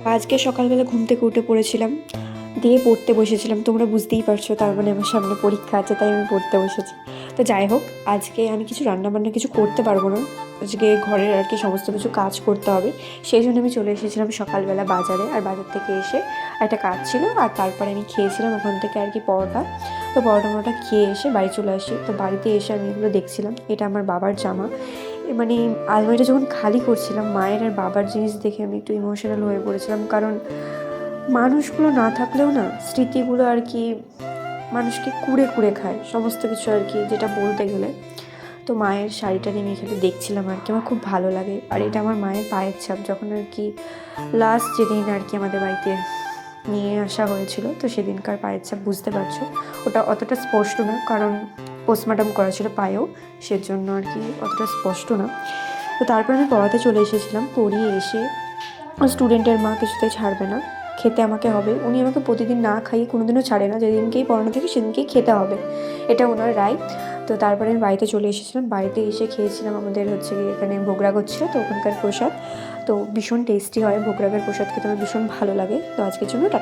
আজকে সকালবেলা ঘুম থেকে উঠে পড়েছিলাম, দিয়ে পড়তে বসেছিলাম। তোমরা বুঝতেই পারছো, তার মানে আমার সামনে পরীক্ষা আছে, তাই আমি পড়তে বসেছি। তো যাই হোক, আজকে আমি কিছু রান্নাবান্না কিছু করতে পারবো না। আজকে ঘরের আর কি সমস্ত কিছু কাজ করতে হবে। সেই জন্য আমি চলে এসেছিলাম সকালবেলা বাজারে, আর বাজার থেকে এসে একটা কাজ ছিল, আর তারপরে আমি খেয়েছিলাম ওখান থেকে আর কি পরোটা। তো পরোটা খেয়ে এসে বাড়ি চলে আসি। তো বাড়িতে এসে আমি এগুলো দেখছিলাম, এটা আমার বাবার জামা। মানে আলমারিটা যখন খালি করছিলাম, মায়ের আর বাবার জিনিস দেখে আমি একটু ইমোশনাল হয়ে পড়েছিলাম। কারণ মানুষগুলো না থাকলেও না, স্মৃতিগুলো আর কি মানুষকে কুড়ে কুড়ে খায় সমস্ত কিছু আর কি, যেটা বলতে গেলে। তো মায়ের শাড়িটা নিয়ে আমি এখানে দেখছিলাম আর কি, আমার খুব ভালো লাগে। আর এটা আমার মায়ের পায়ের ছাপ, যখন আর কি লাস্ট যেদিন আর কি আমাদের বাড়িতে নিয়ে আসা হয়েছিল, তো সেদিনকার পায়ের ছাপ। বুঝতে পারছো, ওটা অতটা স্পষ্ট না, কারণ পোস্টমর্টম করা ছিল পায়েও, সেজন্য আর কি অতটা স্পষ্ট না। তো তারপর আমি পড়াতে চলে এসেছিলাম। পড়িয়ে এসে স্টুডেন্টের মা কিছুতেই ছাড়বে না, খেতে আমাকে হবে। উনি আমাকে প্রতিদিন না খাইয়ে কোনোদিনও ছাড়ে না, যেদিনকেই পড়ানো থাকে সেদিনকেই খেতে হবে, এটা ওনার রায়। তো তারপরে আমি বাড়িতে চলে এসেছিলাম। বাড়িতে এসে খেয়েছিলাম, আমাদের হচ্ছে গিয়ে এখানে ভোগরাগ হচ্ছিলো, তো ওখানকার প্রসাদ। তো ভীষণ টেস্টি হয় ভোগরাগের প্রসাদ, খেতে আমার ভীষণ ভালো লাগে। তো আজকের জন্য টাটা।